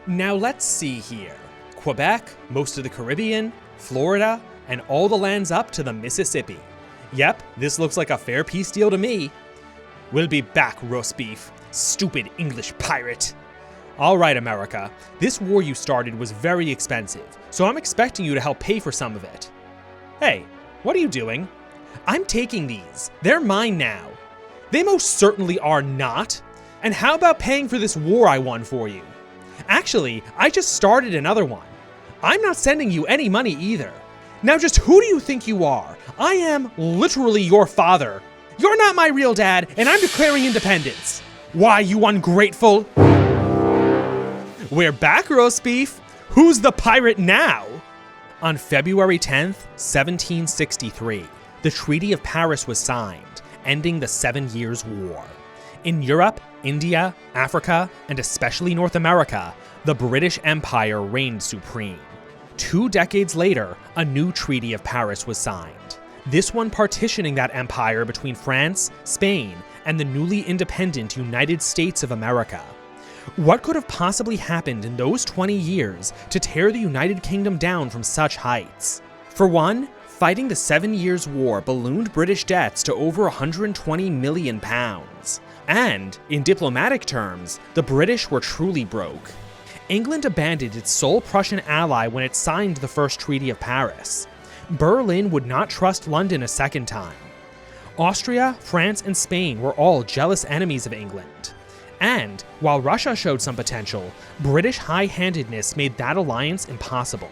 Now let's see here. Quebec, most of the Caribbean, Florida, and all the lands up to the Mississippi. Yep, this looks like a fair peace deal to me. We'll be back, roast beef. Stupid English pirate. Alright, America, this war you started was very expensive, so I'm expecting you to help pay for some of it. Hey, what are you doing? I'm taking these. They're mine now. They most certainly are not. And how about paying for this war I won for you? Actually, I just started another one. I'm not sending you any money either. Now just who do you think you are? I am literally your father. You're not my real dad, and I'm declaring independence. Why, you ungrateful? We're back, roast beef. Who's the pirate now? On February 10th, 1763, the Treaty of Paris was signed, ending the 7 Years' War. In Europe, India, Africa, and especially North America, the British Empire reigned supreme. 2 decades later, a new Treaty of Paris was signed, this one partitioning that empire between France, Spain, and the newly independent United States of America. What could have possibly happened in those 20 years to tear the United Kingdom down from such heights? For one, fighting the 7 Years' War ballooned British debts to over £120 million. And, in diplomatic terms, the British were truly broke. England abandoned its sole Prussian ally when it signed the First Treaty of Paris. Berlin would not trust London a second time. Austria, France, and Spain were all jealous enemies of England. And, while Russia showed some potential, British high-handedness made that alliance impossible.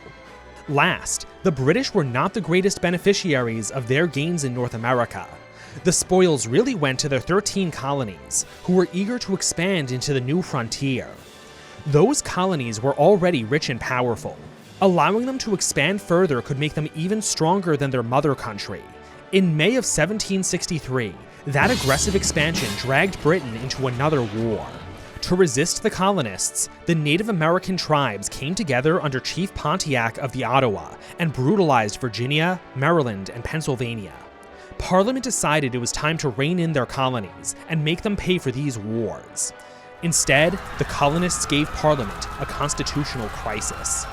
Last, the British were not the greatest beneficiaries of their gains in North America. The spoils really went to their 13 colonies, who were eager to expand into the new frontier. Those colonies were already rich and powerful. Allowing them to expand further could make them even stronger than their mother country. In May of 1763, that aggressive expansion dragged Britain into another war. To resist the colonists, the Native American tribes came together under Chief Pontiac of the Ottawa and brutalized Virginia, Maryland, and Pennsylvania. Parliament decided it was time to rein in their colonies and make them pay for these wars. Instead, the colonists gave Parliament a constitutional crisis.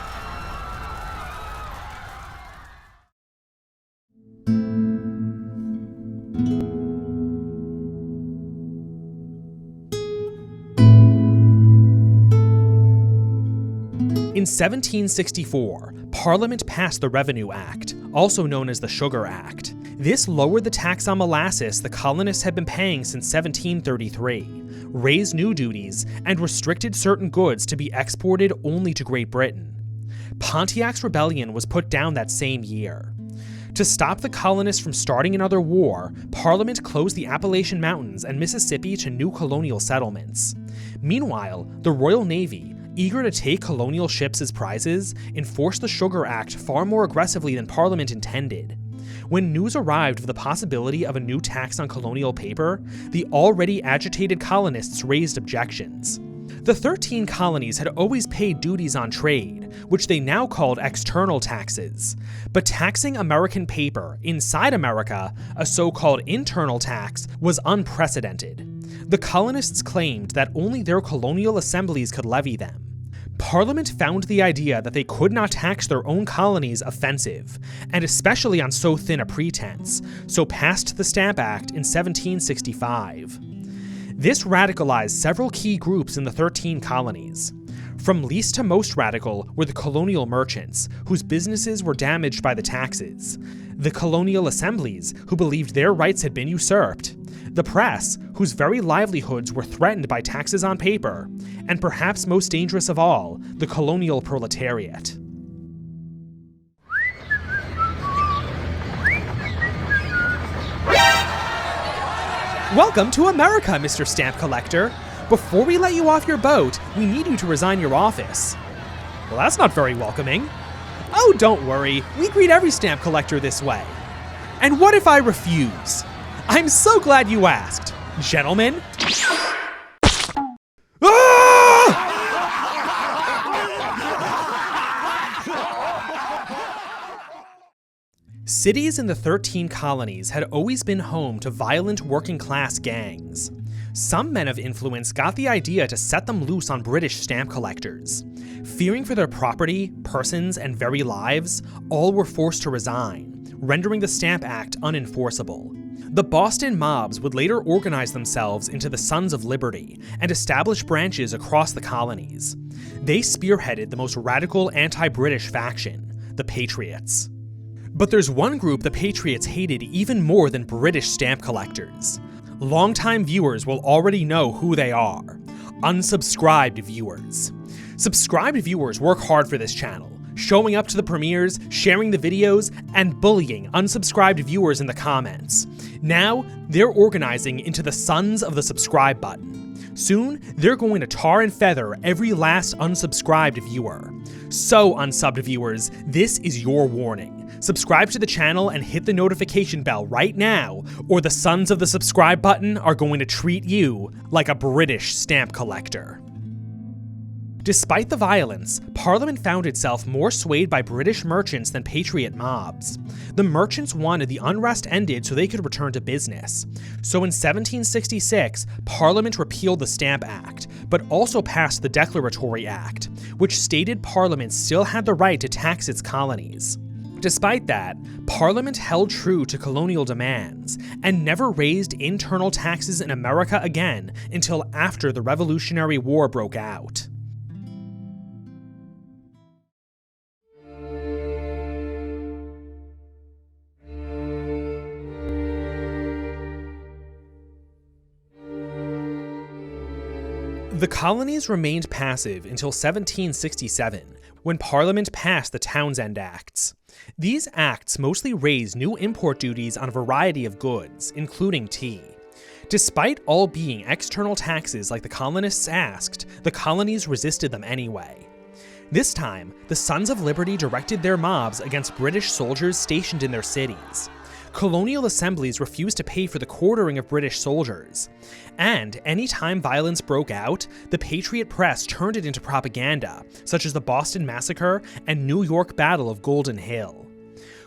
In 1764, Parliament passed the Revenue Act, also known as the Sugar Act. This lowered the tax on molasses the colonists had been paying since 1733, raised new duties, and restricted certain goods to be exported only to Great Britain. Pontiac's rebellion was put down that same year. To stop the colonists from starting another war, Parliament closed the Appalachian Mountains and Mississippi to new colonial settlements. Meanwhile, the Royal Navy, eager to take colonial ships as prizes, enforced the Sugar Act far more aggressively than Parliament intended. When news arrived of the possibility of a new tax on colonial paper, the already agitated colonists raised objections. The 13 colonies had always paid duties on trade, which they now called external taxes. But taxing American paper inside America, a so-called internal tax, was unprecedented. The colonists claimed that only their colonial assemblies could levy them. Parliament found the idea that they could not tax their own colonies offensive, and especially on so thin a pretense, so passed the Stamp Act in 1765. This radicalized several key groups in the 13 colonies. From least to most radical were the colonial merchants, whose businesses were damaged by the taxes, the colonial assemblies, who believed their rights had been usurped, the press, whose very livelihoods were threatened by taxes on paper, and perhaps most dangerous of all, the colonial proletariat. Welcome to America, Mr. Stamp Collector. Before we let you off your boat, we need you to resign your office. Well, that's not very welcoming. Oh, don't worry, we greet every stamp collector this way. And what if I refuse? I'm so glad you asked. Gentlemen? Cities in the 13 colonies had always been home to violent working-class gangs. Some men of influence got the idea to set them loose on British stamp collectors. Fearing for their property, persons, and very lives, all were forced to resign, rendering the Stamp Act unenforceable. The Boston mobs would later organize themselves into the Sons of Liberty and establish branches across the colonies. They spearheaded the most radical anti-British faction, the Patriots. But there's one group the Patriots hated even more than British stamp collectors. Longtime viewers will already know who they are: unsubscribed viewers. Subscribed viewers work hard for this channel, showing up to the premieres, sharing the videos, and bullying unsubscribed viewers in the comments. Now, they're organizing into the Sons of the Subscribe button. Soon, they're going to tar and feather every last unsubscribed viewer. So, unsubbed viewers, this is your warning. Subscribe to the channel and hit the notification bell right now, or the Sons of the Subscribe button are going to treat you like a British stamp collector. Despite the violence, Parliament found itself more swayed by British merchants than Patriot mobs. The merchants wanted the unrest ended so they could return to business. So in 1766, Parliament repealed the Stamp Act, but also passed the Declaratory Act, which stated Parliament still had the right to tax its colonies. Despite that, Parliament held true to colonial demands and never raised internal taxes in America again until after the Revolutionary War broke out. The colonies remained passive until 1767, when Parliament passed the Townshend Acts. These acts mostly raised new import duties on a variety of goods, including tea. Despite all being external taxes like the colonists asked, the colonies resisted them anyway. This time, the Sons of Liberty directed their mobs against British soldiers stationed in their cities. Colonial assemblies refused to pay for the quartering of British soldiers. And anytime violence broke out, the Patriot press turned it into propaganda, such as the Boston Massacre and New York Battle of Golden Hill.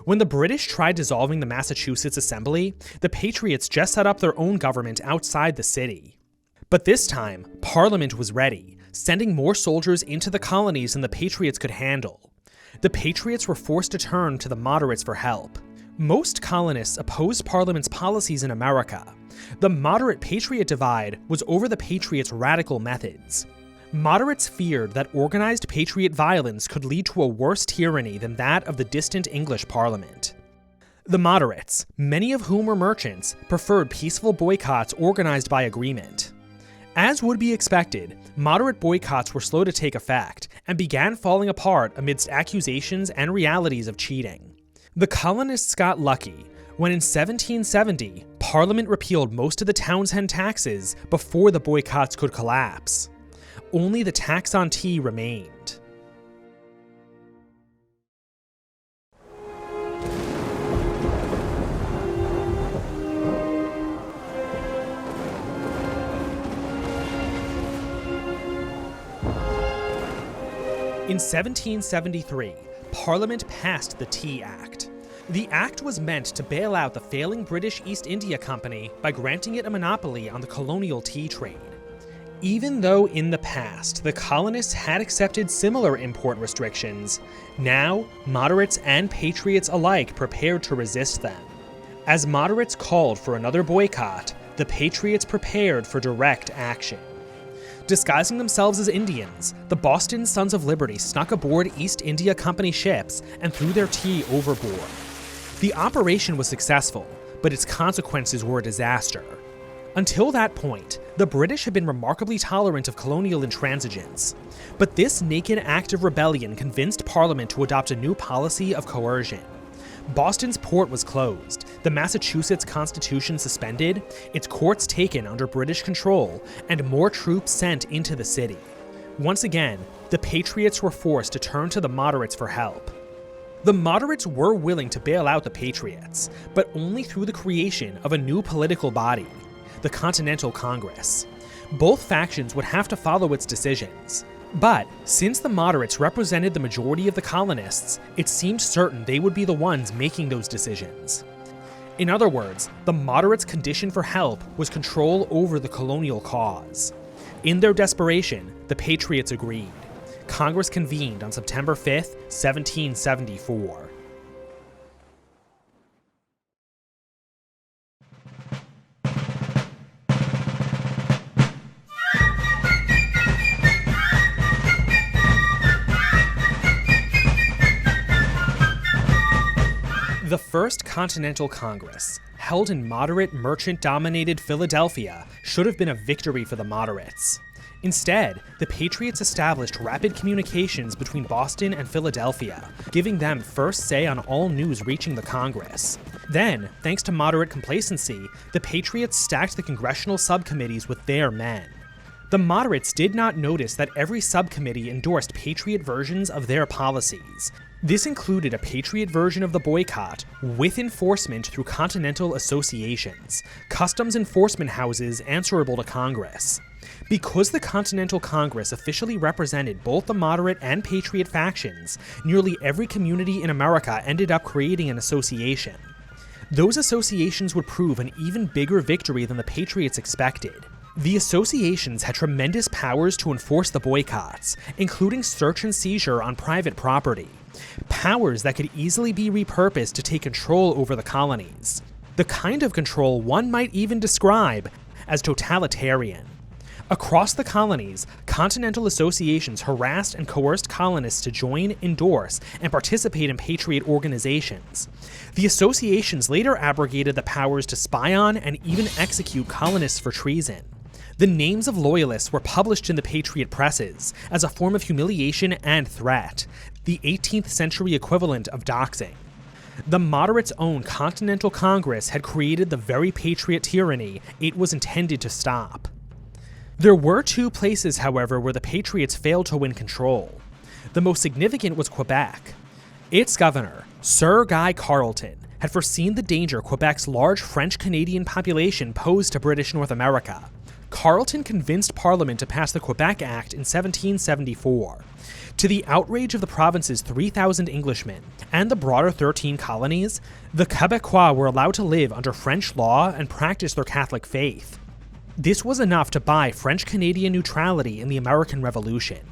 When the British tried dissolving the Massachusetts Assembly, the Patriots just set up their own government outside the city. But this time, Parliament was ready, sending more soldiers into the colonies than the Patriots could handle. The Patriots were forced to turn to the moderates for help. Most colonists opposed Parliament's policies in America. The moderate Patriot divide was over the Patriots' radical methods. Moderates feared that organized Patriot violence could lead to a worse tyranny than that of the distant English Parliament. The moderates, many of whom were merchants, preferred peaceful boycotts organized by agreement. As would be expected, moderate boycotts were slow to take effect and began falling apart amidst accusations and realities of cheating. The colonists got lucky when in 1770, Parliament repealed most of the Townshend taxes before the boycotts could collapse. Only the tax on tea remained. In 1773, Parliament passed the Tea Act. The act was meant to bail out the failing British East India Company by granting it a monopoly on the colonial tea trade. Even though in the past the colonists had accepted similar import restrictions, now moderates and patriots alike prepared to resist them. As moderates called for another boycott, the patriots prepared for direct action. Disguising themselves as Indians, the Boston Sons of Liberty snuck aboard East India Company ships and threw their tea overboard. The operation was successful, but its consequences were a disaster. Until that point, the British had been remarkably tolerant of colonial intransigence, but this naked act of rebellion convinced Parliament to adopt a new policy of coercion. Boston's port was closed, the Massachusetts Constitution suspended, its courts taken under British control, and more troops sent into the city. Once again, the Patriots were forced to turn to the moderates for help. The moderates were willing to bail out the Patriots, but only through the creation of a new political body, the Continental Congress. Both factions would have to follow its decisions. But since the moderates represented the majority of the colonists, it seemed certain they would be the ones making those decisions. In other words, the moderates' condition for help was control over the colonial cause. In their desperation, the patriots agreed. Congress convened on September 5th, 1774. The First Continental Congress, held in moderate, merchant-dominated Philadelphia, should have been a victory for the moderates. Instead, the Patriots established rapid communications between Boston and Philadelphia, giving them first say on all news reaching the Congress. Then, thanks to moderate complacency, the Patriots stacked the congressional subcommittees with their men. The moderates did not notice that every subcommittee endorsed Patriot versions of their policies. This included a Patriot version of the boycott, with enforcement through continental associations, customs enforcement houses answerable to Congress. Because the Continental Congress officially represented both the moderate and Patriot factions, nearly every community in America ended up creating an association. Those associations would prove an even bigger victory than the Patriots expected. The associations had tremendous powers to enforce the boycotts, including search and seizure on private property. Powers that could easily be repurposed to take control over the colonies. The kind of control one might even describe as totalitarian. Across the colonies, continental associations harassed and coerced colonists to join, endorse, and participate in patriot organizations. The associations later abrogated the powers to spy on and even execute colonists for treason. The names of loyalists were published in the Patriot presses as a form of humiliation and threat, the 18th century equivalent of doxing. The moderates' own Continental Congress had created the very patriot tyranny it was intended to stop. There were two places, however, where the Patriots failed to win control. The most significant was Quebec. Its governor, Sir Guy Carleton, had foreseen the danger Quebec's large French-Canadian population posed to British North America. Carleton convinced Parliament to pass the Quebec Act in 1774. To the outrage of the province's 3,000 Englishmen and the broader 13 colonies, the Quebecois were allowed to live under French law and practice their Catholic faith. This was enough to buy French-Canadian neutrality in the American Revolution.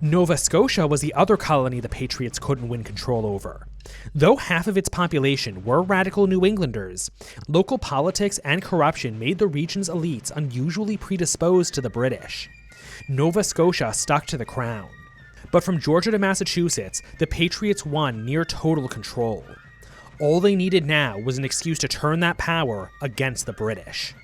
Nova Scotia was the other colony the Patriots couldn't win control over. Though half of its population were radical New Englanders, local politics and corruption made the region's elites unusually predisposed to the British. Nova Scotia stuck to the crown. But from Georgia to Massachusetts, the Patriots won near total control. All they needed now was an excuse to turn that power against the British.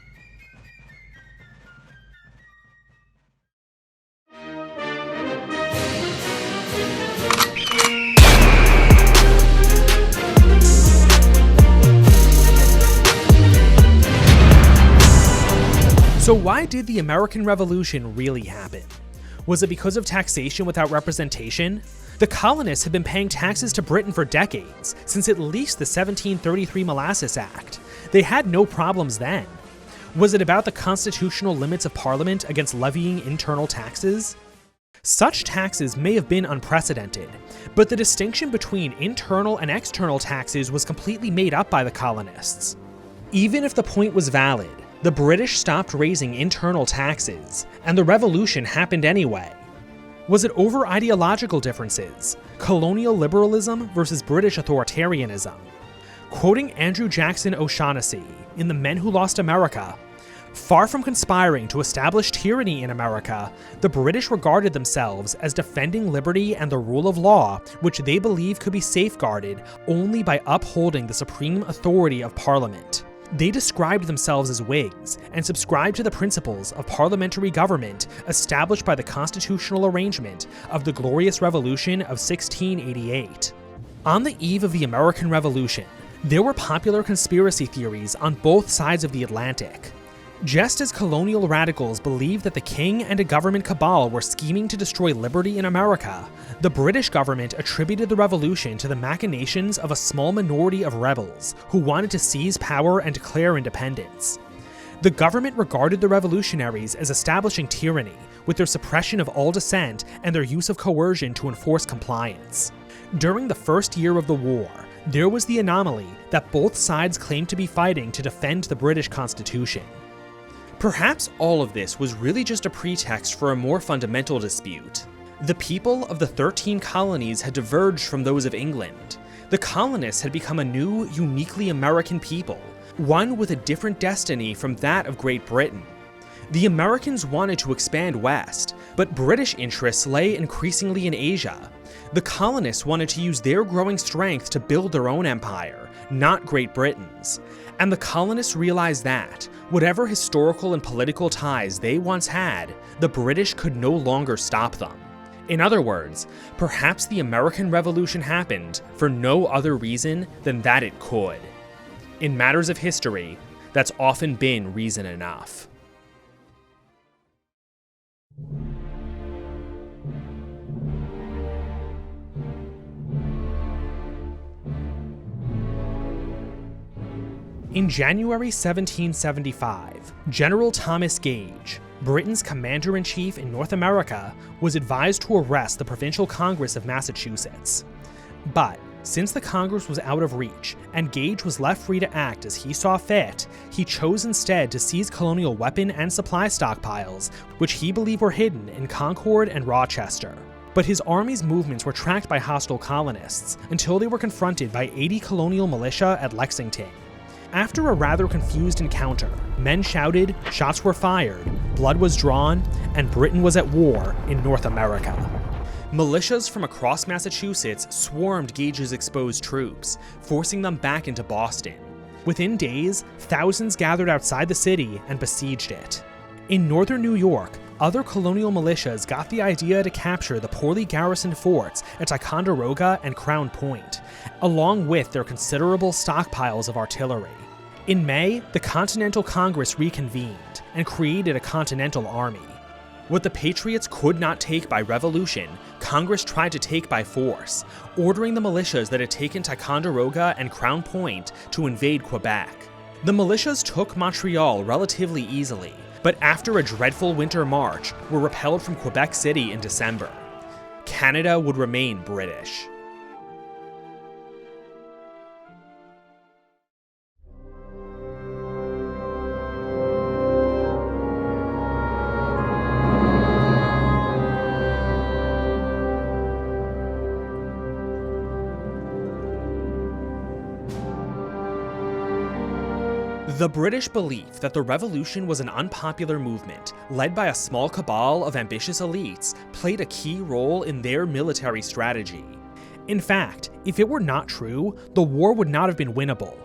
So why did the American Revolution really happen? Was it because of taxation without representation? The colonists had been paying taxes to Britain for decades, since at least the 1733 Molasses Act. They had no problems then. Was it about the constitutional limits of Parliament against levying internal taxes? Such taxes may have been unprecedented, but the distinction between internal and external taxes was completely made up by the colonists. Even if the point was valid, the British stopped raising internal taxes, and the revolution happened anyway. Was it over ideological differences, colonial liberalism versus British authoritarianism? Quoting Andrew Jackson O'Shaughnessy in The Men Who Lost America, far from conspiring to establish tyranny in America, the British regarded themselves as defending liberty and the rule of law, which they believed could be safeguarded only by upholding the supreme authority of Parliament. They described themselves as Whigs and subscribed to the principles of parliamentary government established by the constitutional arrangement of the Glorious Revolution of 1688. On the eve of the American Revolution, there were popular conspiracy theories on both sides of the Atlantic. Just as colonial radicals believed that the king and a government cabal were scheming to destroy liberty in America, the British government attributed the revolution to the machinations of a small minority of rebels who wanted to seize power and declare independence. The government regarded the revolutionaries as establishing tyranny, with their suppression of all dissent and their use of coercion to enforce compliance. During the first year of the war, There was the anomaly that both sides claimed to be fighting to defend the British Constitution. Perhaps all of this was really just a pretext for a more fundamental dispute. The people of the 13 colonies had diverged from those of England. The colonists had become a new, uniquely American people, one with a different destiny from that of Great Britain. The Americans wanted to expand west, but British interests lay increasingly in Asia. The colonists wanted to use their growing strength to build their own empire, not Great Britain's. And the colonists realized that, whatever historical and political ties they once had, the British could no longer stop them. In other words, perhaps the American Revolution happened for no other reason than that it could. In matters of history, that's often been reason enough. In January 1775, General Thomas Gage, Britain's commander-in-chief in North America, was advised to arrest the Provincial Congress of Massachusetts. But, since the Congress was out of reach, and Gage was left free to act as he saw fit, he chose instead to seize colonial weapon and supply stockpiles, which he believed were hidden in Concord and Rochester. But his army's movements were tracked by hostile colonists, until they were confronted by 80 colonial militia at Lexington. After a rather confused encounter, men shouted, shots were fired, blood was drawn, and Britain was at war in North America. Militias from across Massachusetts swarmed Gage's exposed troops, forcing them back into Boston. Within days, thousands gathered outside the city and besieged it. In northern New York, other colonial militias got the idea to capture the poorly garrisoned forts at Ticonderoga and Crown Point, along with their considerable stockpiles of artillery. In May, the Continental Congress reconvened and created a Continental Army. What the Patriots could not take by revolution, Congress tried to take by force, ordering the militias that had taken Ticonderoga and Crown Point to invade Quebec. The militias took Montreal relatively easily, but after a dreadful winter march, were repelled from Quebec City in December. Canada would remain British. The British belief that the revolution was an unpopular movement, led by a small cabal of ambitious elites, played a key role in their military strategy. In fact, if it were not true, the war would not have been winnable.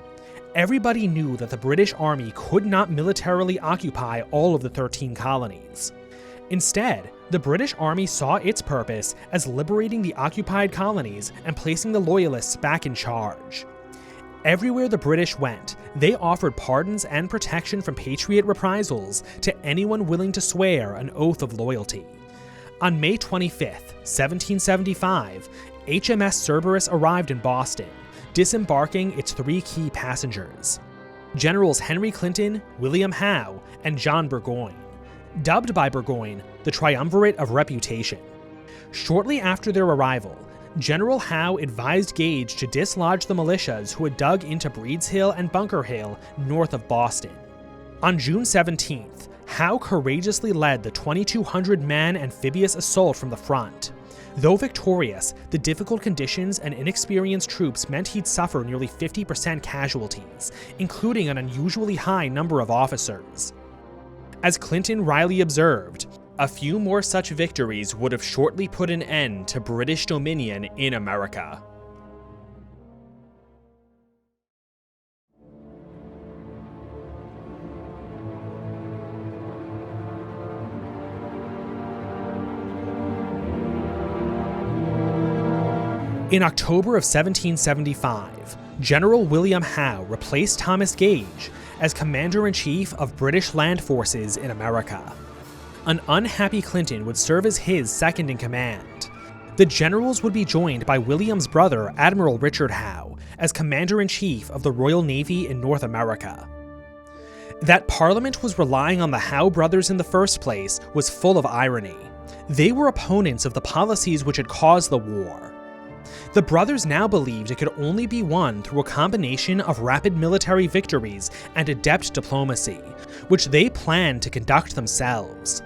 Everybody knew that the British Army could not militarily occupy all of the 13 colonies. Instead, the British Army saw its purpose as liberating the occupied colonies and placing the Loyalists back in charge. Everywhere the British went, they offered pardons and protection from Patriot reprisals to anyone willing to swear an oath of loyalty. On May 25, 1775, HMS Cerberus arrived in Boston, disembarking its 3 key passengers: Generals Henry Clinton, William Howe, and John Burgoyne, dubbed by Burgoyne the Triumvirate of Reputation. Shortly after their arrival, General Howe advised Gage to dislodge the militias who had dug into Breeds Hill and Bunker Hill north of Boston. On June 17th, Howe courageously led the 2,200-man amphibious assault from the front. Though victorious, the difficult conditions and inexperienced troops meant he'd suffer nearly 50% casualties, including an unusually high number of officers. As Clinton wryly observed, a few more such victories would have shortly put an end to British dominion in America. In October of 1775, General William Howe replaced Thomas Gage as Commander-in-Chief of British Land Forces in America. An unhappy Clinton would serve as his second-in-command. The generals would be joined by William's brother, Admiral Richard Howe, as Commander-in-Chief of the Royal Navy in North America. That Parliament was relying on the Howe brothers in the first place was full of irony. They were opponents of the policies which had caused the war. The brothers now believed it could only be won through a combination of rapid military victories and adept diplomacy, which they planned to conduct themselves.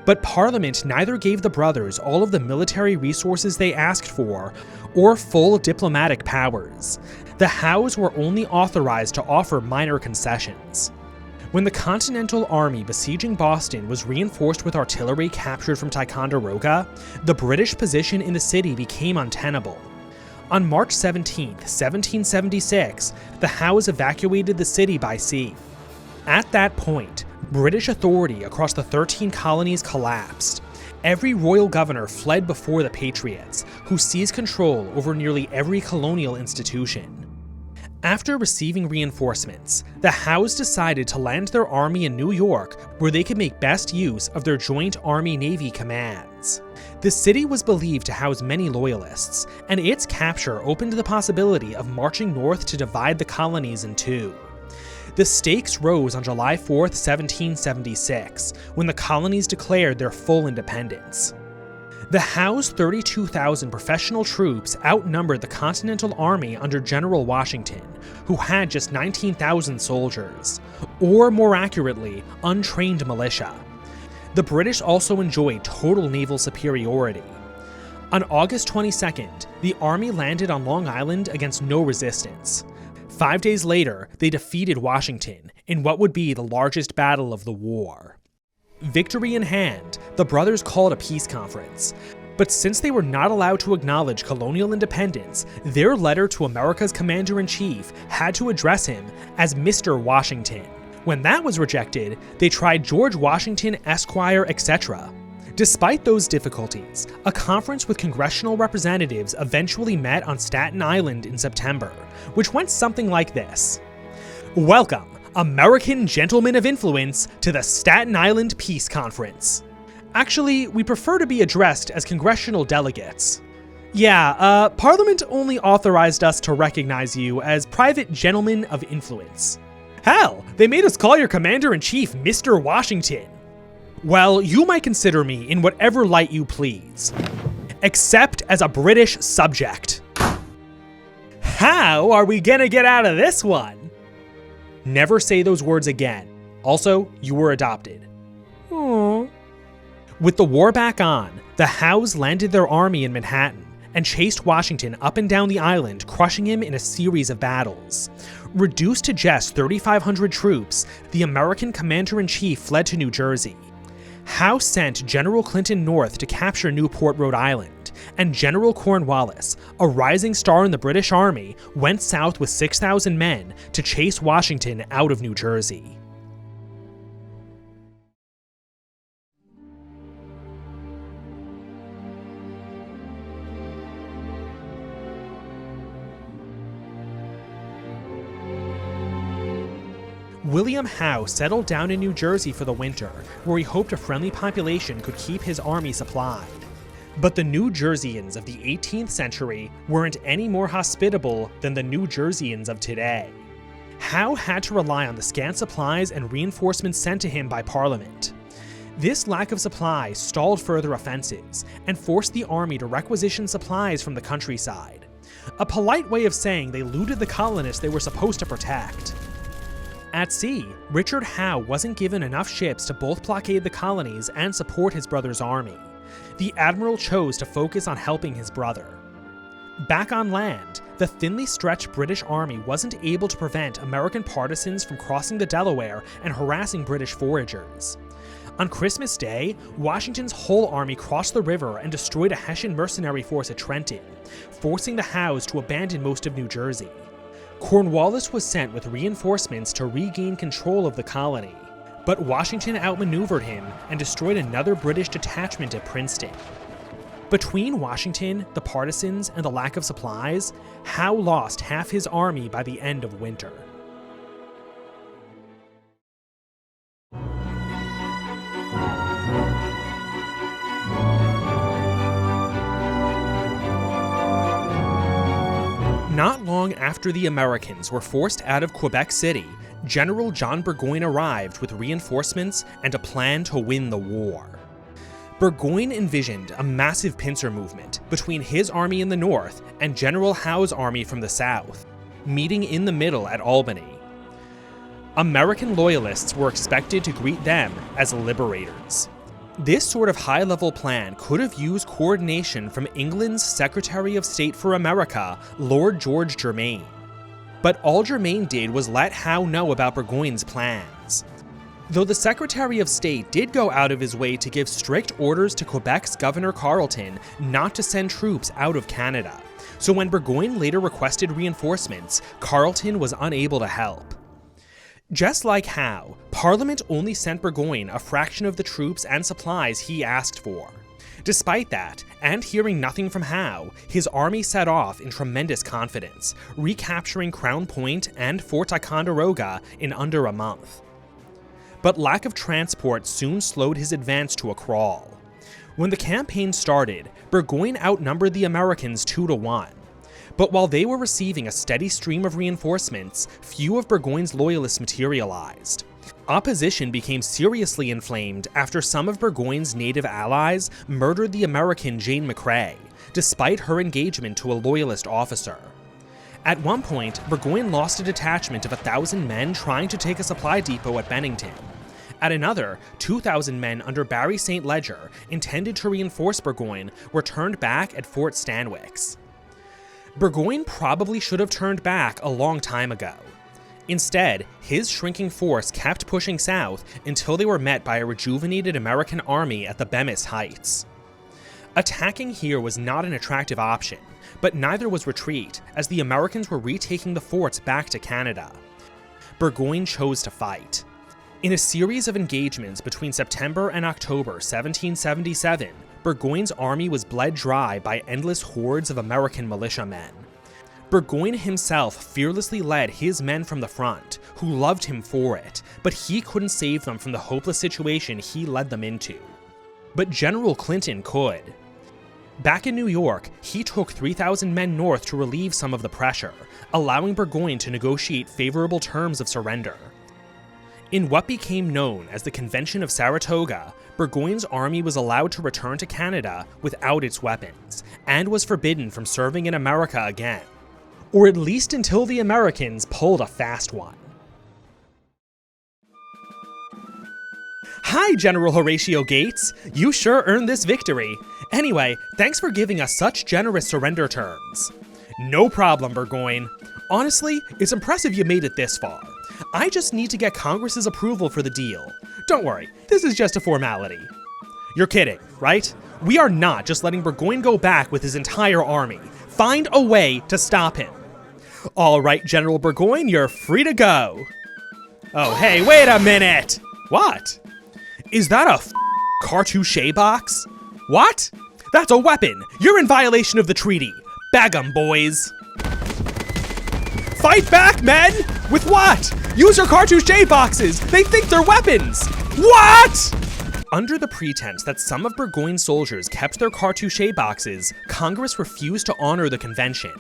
But Parliament neither gave the brothers all of the military resources they asked for, or full diplomatic powers. The Howes were only authorized to offer minor concessions. When the Continental Army besieging Boston was reinforced with artillery captured from Ticonderoga, the British position in the city became untenable. On March 17, 1776, the Howes evacuated the city by sea. At that point, British authority across the 13 colonies collapsed. Every royal governor fled before the Patriots, who seized control over nearly every colonial institution. After receiving reinforcements, the Howes decided to land their army in New York, where they could make best use of their joint Army-Navy commands. The city was believed to house many loyalists, and its capture opened the possibility of marching north to divide the colonies in two. The stakes rose on July 4, 1776, when the colonies declared their full independence. The Howe's 32,000 professional troops outnumbered the Continental Army under General Washington, who had just 19,000 soldiers, or more accurately, untrained militia. The British also enjoyed total naval superiority. On August 22nd, the army landed on Long Island against no resistance. 5 days later, they defeated Washington in what would be the largest battle of the war. Victory in hand, the brothers called a peace conference. But since they were not allowed to acknowledge colonial independence, their letter to America's commander-in-chief had to address him as Mr. Washington. When that was rejected, they tried George Washington, Esquire, etc. Despite those difficulties, a conference with congressional representatives eventually met on Staten Island in September, which went something like this. Welcome, American gentlemen of influence, to the Staten Island Peace Conference. Actually, we prefer to be addressed as congressional delegates. Yeah, Parliament only authorized us to recognize you as private gentlemen of influence. Hell, they made us call your commander-in-chief Mr. Washington. Well, you might consider me in whatever light you please, except as a British subject. How are we gonna get out of this one? Never say those words again. Also, you were adopted. Aww. With the war back on, the Howes landed their army in Manhattan and chased Washington up and down the island, crushing him in a series of battles. Reduced to just 3,500 troops, the American commander-in-chief fled to New Jersey. Howe sent General Clinton north to capture Newport, Rhode Island, and General Cornwallis, a rising star in the British Army, went south with 6,000 men to chase Washington out of New Jersey. William Howe settled down in New Jersey for the winter, where he hoped a friendly population could keep his army supplied. But the New Jerseyans of the 18th century weren't any more hospitable than the New Jerseyans of today. Howe had to rely on the scant supplies and reinforcements sent to him by Parliament. This lack of supply stalled further offensives and forced the army to requisition supplies from the countryside. A polite way of saying they looted the colonists they were supposed to protect. At sea, Richard Howe wasn't given enough ships to both blockade the colonies and support his brother's army. The admiral chose to focus on helping his brother. Back on land, the thinly stretched British army wasn't able to prevent American partisans from crossing the Delaware and harassing British foragers. On Christmas Day, Washington's whole army crossed the river and destroyed a Hessian mercenary force at Trenton, forcing the Howes to abandon most of New Jersey. Cornwallis was sent with reinforcements to regain control of the colony, but Washington outmaneuvered him and destroyed another British detachment at Princeton. Between Washington, the partisans, and the lack of supplies, Howe lost half his army by the end of winter. Not long after the Americans were forced out of Quebec City, General John Burgoyne arrived with reinforcements and a plan to win the war. Burgoyne envisioned a massive pincer movement between his army in the north and General Howe's army from the south, meeting in the middle at Albany. American loyalists were expected to greet them as liberators. This sort of high-level plan could have used coordination from England's Secretary of State for America, Lord George Germain. But all Germain did was let Howe know about Burgoyne's plans. Though the Secretary of State did go out of his way to give strict orders to Quebec's Governor Carleton not to send troops out of Canada, so when Burgoyne later requested reinforcements, Carleton was unable to help. Just like Howe, Parliament only sent Burgoyne a fraction of the troops and supplies he asked for. Despite that, and hearing nothing from Howe, his army set off in tremendous confidence, recapturing Crown Point and Fort Ticonderoga in under a month. But lack of transport soon slowed his advance to a crawl. When the campaign started, Burgoyne outnumbered the Americans 2-1. But while they were receiving a steady stream of reinforcements, few of Burgoyne's loyalists materialized. Opposition became seriously inflamed after some of Burgoyne's native allies murdered the American Jane McCrae, despite her engagement to a loyalist officer. At one point, Burgoyne lost a detachment of 1,000 men trying to take a supply depot at Bennington. At another, 2,000 men under Barry St. Leger, intended to reinforce Burgoyne, were turned back at Fort Stanwix. Burgoyne probably should have turned back a long time ago. Instead, his shrinking force kept pushing south until they were met by a rejuvenated American army at the Bemis Heights. Attacking here was not an attractive option, but neither was retreat, as the Americans were retaking the forts back to Canada. Burgoyne chose to fight. In a series of engagements between September and October 1777, Burgoyne's army was bled dry by endless hordes of American militiamen. Burgoyne himself fearlessly led his men from the front, who loved him for it, but he couldn't save them from the hopeless situation he led them into. But General Clinton could. Back in New York, he took 3,000 men north to relieve some of the pressure, allowing Burgoyne to negotiate favorable terms of surrender. In what became known as the Convention of Saratoga, Burgoyne's army was allowed to return to Canada without its weapons, and was forbidden from serving in America again. Or at least until the Americans pulled a fast one. Hi, General Horatio Gates! You sure earned this victory. Anyway, thanks for giving us such generous surrender terms. No problem, Burgoyne. Honestly, it's impressive you made it this far. I just need to get Congress's approval for the deal. Don't worry, this is just a formality. You're kidding, right? We are not just letting Burgoyne go back with his entire army. Find a way to stop him. All right, General Burgoyne, you're free to go. Oh, hey, wait a minute! What? Is that a cartouche box? What? That's a weapon! You're in violation of the treaty! Bag 'em, boys! Fight back, men! With what? Use your cartouche boxes! They think they're weapons! What? Under the pretense that some of Burgoyne's soldiers kept their cartouche boxes, Congress refused to honor the convention.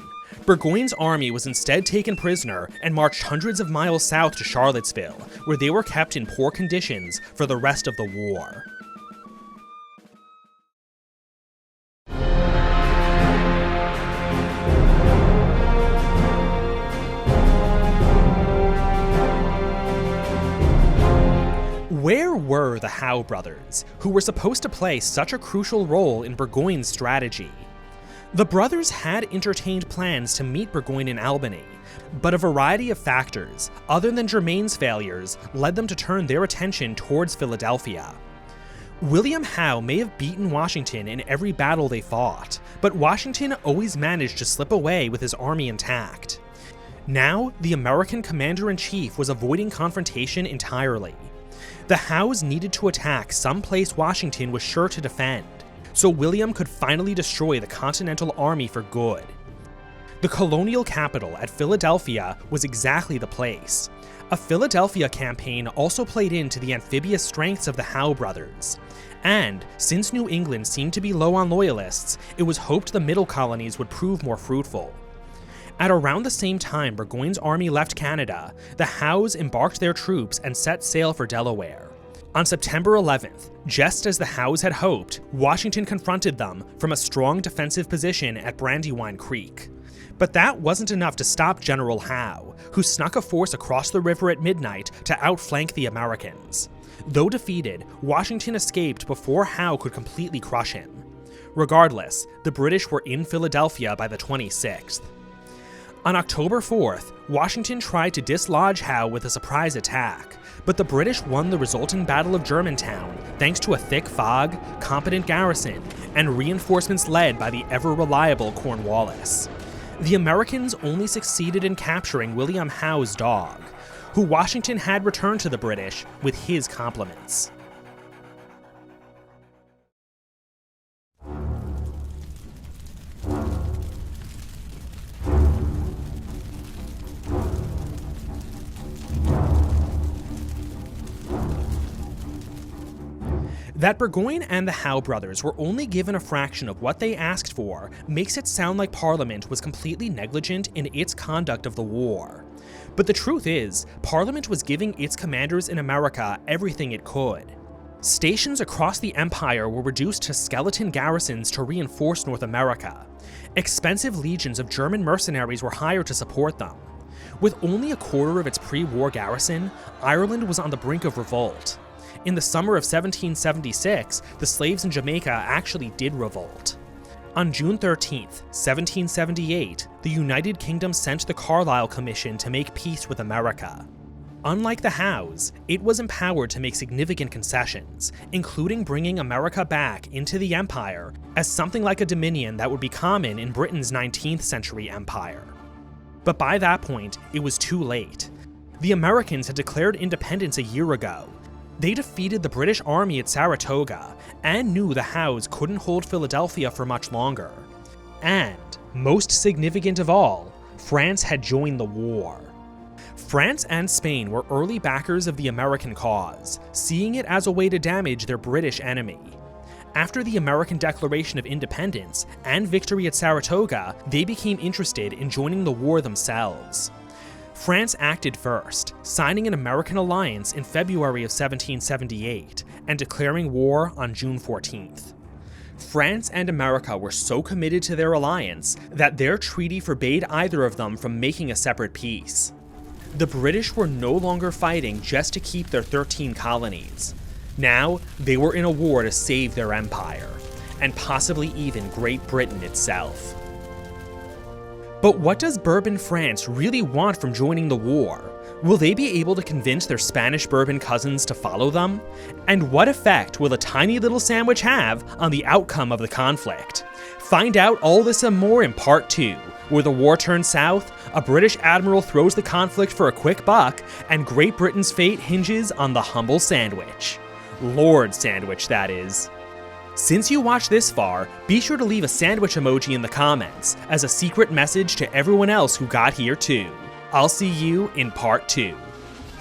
Burgoyne's army was instead taken prisoner and marched hundreds of miles south to Charlottesville, where they were kept in poor conditions for the rest of the war. Where were the Howe brothers, who were supposed to play such a crucial role in Burgoyne's strategy? The brothers had entertained plans to meet Burgoyne in Albany, but a variety of factors, other than Germain's failures, led them to turn their attention towards Philadelphia. William Howe may have beaten Washington in every battle they fought, but Washington always managed to slip away with his army intact. Now, the American commander-in-chief was avoiding confrontation entirely. The Howes needed to attack some place Washington was sure to defend, so William could finally destroy the Continental Army for good. The colonial capital at Philadelphia was exactly the place. A Philadelphia campaign also played into the amphibious strengths of the Howe brothers. And, since New England seemed to be low on loyalists, it was hoped the middle colonies would prove more fruitful. At around the same time Burgoyne's army left Canada, the Howes embarked their troops and set sail for Delaware. On September 11th, just as the Howes had hoped, Washington confronted them from a strong defensive position at Brandywine Creek. But that wasn't enough to stop General Howe, who snuck a force across the river at midnight to outflank the Americans. Though defeated, Washington escaped before Howe could completely crush him. Regardless, the British were in Philadelphia by the 26th. On October 4th, Washington tried to dislodge Howe with a surprise attack, but the British won the resulting Battle of Germantown thanks to a thick fog, competent garrison, and reinforcements led by the ever-reliable Cornwallis. The Americans only succeeded in capturing William Howe's dog, who Washington had returned to the British with his compliments. That Burgoyne and the Howe brothers were only given a fraction of what they asked for makes it sound like Parliament was completely negligent in its conduct of the war. But the truth is, Parliament was giving its commanders in America everything it could. Stations across the empire were reduced to skeleton garrisons to reinforce North America. Expensive legions of German mercenaries were hired to support them. With only a quarter of its pre-war garrison, Ireland was on the brink of revolt. In the summer of 1776, the slaves in Jamaica actually did revolt. On June 13, 1778, the United Kingdom sent the Carlisle Commission to make peace with America. Unlike the Howes, it was empowered to make significant concessions, including bringing America back into the empire as something like a dominion that would be common in Britain's 19th century empire. But by that point, it was too late. The Americans had declared independence a year ago. They defeated the British army at Saratoga and knew the Howes couldn't hold Philadelphia for much longer. And, most significant of all, France had joined the war. France and Spain were early backers of the American cause, seeing it as a way to damage their British enemy. After the American Declaration of Independence and victory at Saratoga, they became interested in joining the war themselves. France acted first, signing an American alliance in February of 1778 and declaring war on June 14th. France and America were so committed to their alliance that their treaty forbade either of them from making a separate peace. The British were no longer fighting just to keep their 13 colonies. Now, they were in a war to save their empire, and possibly even Great Britain itself. But what does Bourbon France really want from joining the war? Will they be able to convince their Spanish Bourbon cousins to follow them? And what effect will a tiny little sandwich have on the outcome of the conflict? Find out all this and more in Part 2, where the war turns south, a British admiral throws the conflict for a quick buck, and Great Britain's fate hinges on the humble sandwich. Lord Sandwich, that is. Since you watched this far, be sure to leave a sandwich emoji in the comments as a secret message to everyone else who got here too. I'll see you in Part 2.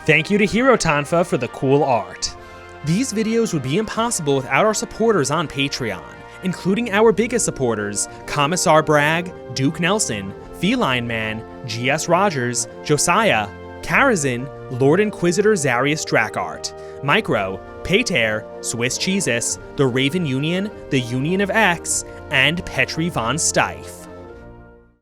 Thank you to Hero Tanfa for the cool art. These videos would be impossible without our supporters on Patreon, including our biggest supporters, Commissar Bragg, Duke Nelson, Feline Man, G.S. Rogers, Josiah, Karazin, Lord Inquisitor Zarius Drakart, Micro, Pater, Swiss Cheesus, the Raven Union, the Union of X, and Petri von Steiff.